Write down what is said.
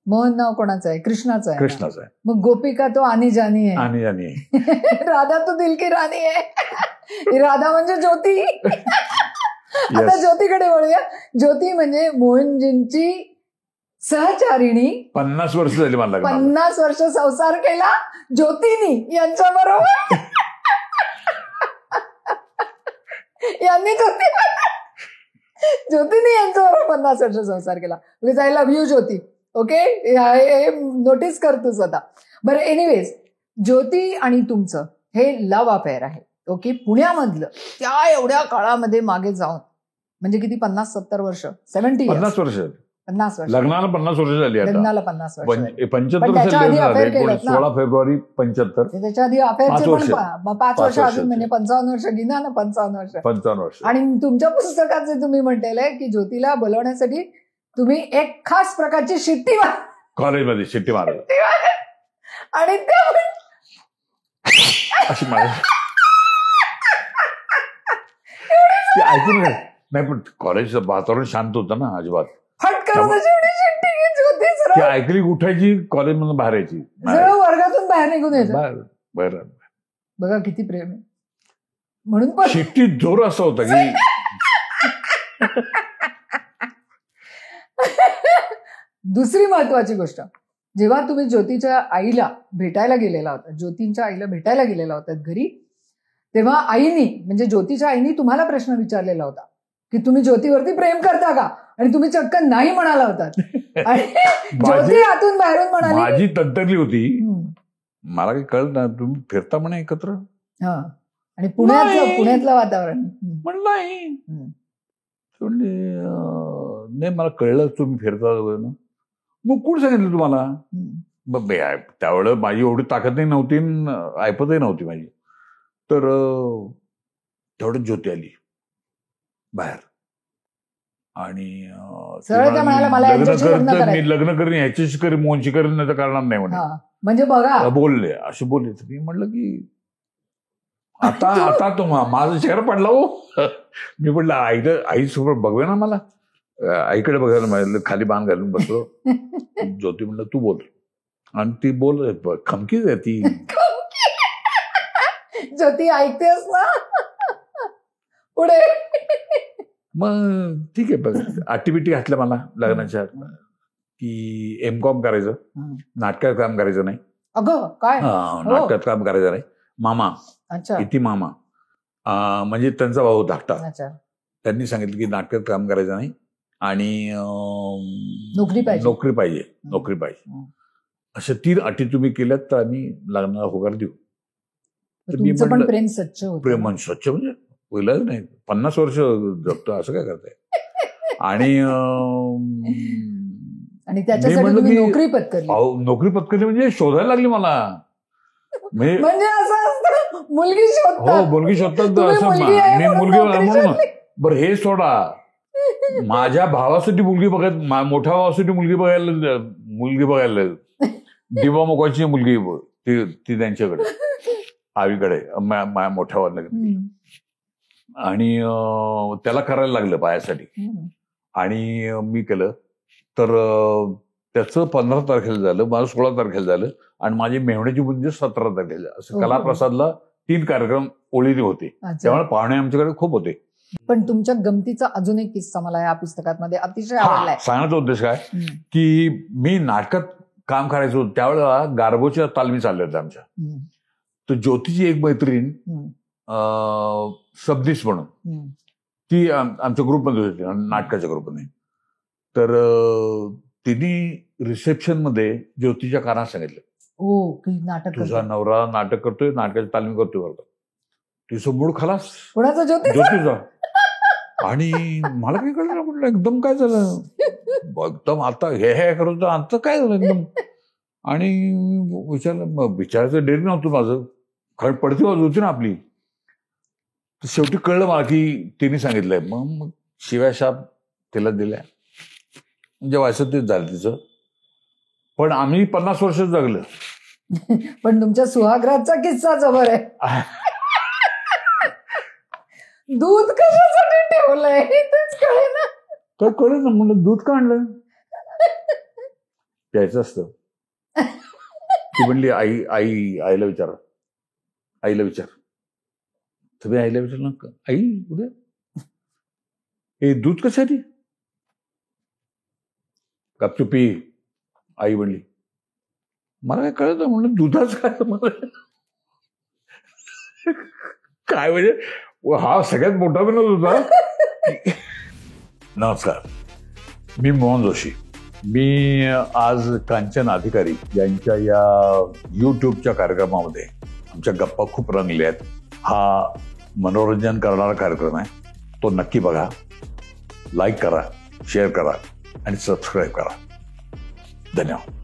मोहन नाव कोणाचं आहे? कृष्णाचं आहे. कृष्णाचं आहे. मग गोपिका तो आनी जानी आहे. आणि आणि राधा तो दिल की राणी आहे. राधा म्हणजे ज्योती. आता ज्योतीकडे वळूया. ज्योती म्हणजे मोहनजींची सहचारिणी. 50 वर्ष झाली मला. 50 वर्ष संसार केला ज्योतीनी यांच्या बरोबर. यांनी ज्योतीनी यांच्याबरोबर 50 वर्ष संसार केला. Because I love you Jyoti. Okay, हे नोटीस कर तू स्वतः. बरं, एनिवेज, ज्योती आणि तुमचं हे लव्ह अफेअर आहे. ओके, पुण्यामधलं त्या एवढ्या काळामध्ये मागे जाऊन, म्हणजे किती, 50-70 वर्ष, 70 50 वर्ष 50 वर्ष लग्नाला 50 वर्ष झाली. लग्नाला 50 वर्ष 75 वर्ष 16 फेब्रुवारी 75. त्याच्या आधी अफेअरचे पण 5 वर्ष अजून, म्हणजे 55 वर्ष गिना ना. 55 वर्ष. आणि तुमच्या पुस्तकाचे तुम्ही म्हटलेलं आहे की ज्योतीला बोलवण्यासाठी तुम्ही एक खास प्रकारची शिट्टी कॉलेजमध्ये शिट्टी मारत आणि अशी मार ऐकून नाही. पण कॉलेजचं वातावरण शांत होतं ना, अजिबात ऐकली उठायची, कॉलेजमधून बाहेर यायची, वर्गातून बाहेर निघून यायचं. बरं, बघा किती प्रेम आहे. म्हणून शिट्टी जोर असा होता की दुसरी महत्वाची गोष्ट, जेव्हा तुम्ही ज्योतीच्या आईला भेटायला गेलेला होता, ज्योतींच्या आईला भेटायला गेलेला होता घरी, तेव्हा आईनी, म्हणजे ज्योतीच्या आईनी तुम्हाला प्रश्न विचारलेला होता की तुम्ही ज्योतीवरती प्रेम करता का? आणि तुम्ही चक्क नाही म्हणाला होता. आणि ज्योती आतून बाहेरून म्हणाली, माझी तंतरली होती, मला काही कळलं ना, तुम्ही फिरता म्हणे एकत्र. आणि पुण्यातलं वातावरण म्हणलं नाही, मला कळलं तुम्ही फिरता. मग कोण सांगितलं तुम्हाला? त्यावेळेला माझी एवढी ताकदही नव्हती, ऐपतही नव्हती माझी. तर तेवढं ज्योती आली बाहेर आणि मी लग्न करीन, ह्याच्याशी करीन, मोहनशी करीन, नाही तर करणार नाही म्हणे. म्हणजे बघा, बोलले असे बोलले. मी म्हटलं की आता तो माझा चेहरा पडला हो. मी म्हटलं आईसोबत बघवे ना, मला आईकडे बघायला मिळालं. खाली बाण घालून बसलो. ज्योती म्हणलं तू बोल. आणि ती बोल, खमकीच आहे ती. ज्योती ऐकतेस ना पुढे. मग ठीक आहे, बघ ऍक्टिव्हिटी घातल्या मला लग्नाच्या की M.Com करायचं, नाटकात काम करायचं नाही. अगं काय? नाटकात काम करायचं नाही. मामा, इथे मामा म्हणजे त्यांचा भाऊ धाकटा, त्यांनी सांगितलं की नाटकात काम करायचं नाही आणि नोकरी पाहिजे. अशा 3 अटी तुम्ही केल्यात तर आम्ही लग्नाला होकार देऊ. तुमचं पण प्रेम स्वच्छ होतं. प्रेम स्वच्छ म्हणजे पहिलंच नाही, 50 वर्ष जगतो असं काय करताय. आणि त्याच्यासाठी नोकरी पत्करली. नोकरी पत्करली म्हणजे शोधायला लागली मला. म्हणजे असं असतं, मुलगी शोधतात. हो, मुलगी शोधतात. असं मी मुलगी म्हणून. बरं हे सोडा, माझ्या भावासाठी मुलगी बघायला, मोठ्या भावासाठी मुलगी बघायला दिवा मुखाची मुलगी ती त्यांच्याकडे आईकडे, माझ्या मोठ्या भावाला. आणि त्याला करायला लागलं बायासाठी. आणि मी केलं. तर त्याचं 15 तारखेला झालं, माझं 16 तारखेला झालं. आणि माझी मेहण्याची बुद्धी 17 तारखेला. असं कलाप्रसादला 3 कार्यक्रम ओळीने होते. त्यामुळे पाहुणे आमच्याकडे खूप होते. पण तुमच्या गमतीचा अजून एक किस्सा मला या पुस्तकामध्ये अतिशय आवडलाय. सांगण्याचा उद्देश काय की मी नाटकात काम करायचं होतं त्यावेळेला गारबोच्या तालमी चालल्या होत्या आमच्या. तर ज्योतीची एक मैत्रीण सबनीस म्हणून, ती आमच्या ग्रुपमध्ये होती, नाटकाच्या ग्रुपमध्ये. तर तिने रिसेप्शन मध्ये ज्योतीच्या कानात सांगितलं, तुझा नवरा नाटक करतोय, नाटकाची तालमी करतोय बरं. तिचं मूड खलास. ज्योतीचा. आणि मला काही कळलं, म्हटलं एकदम काय झालं, एकदम आता हे करत आता काय झालं एकदम. आणि विचारायचं डेअरी नव्हतं माझं, कारण पडती बाजू होती ना आपली. तर शेवटी कळलं मला की तिने सांगितलंय. मग शिव्याशाप तिला दिल्या, म्हणजे व्हायचं तेच झालं तिचं. पण आम्ही 50 वर्ष जगलं. पण तुमच्या सुहागराचा किस्सा जबर आहे. दूध कशासाठी ठेवलंय तेच कळे ना. तर कळलं ना, म्हणलं दूध का आणलं. प्यायचं असतं. ती म्हणली आईला विचार. तुम्ही आईला विचारलं का? आई उद्या हे दूध कशासाठी? गपचुपी. आई म्हणली मला काय कळत म्हणलं दुधाच काय मला काय म्हणजे हा सगळ्यात मोठा विनोद होता. नमस्कार, मी मोहन जोशी. मी आज कांचन अधिकारी यांच्या या युट्यूबच्या कार्यक्रमामध्ये आमच्या गप्पा खूप रंगल्या आहेत. हा मनोरंजन करणारा कार्यक्रम आहे. तो नक्की बघा, लाईक करा, शेअर करा आणि सबस्क्राईब करा. धन्यवाद.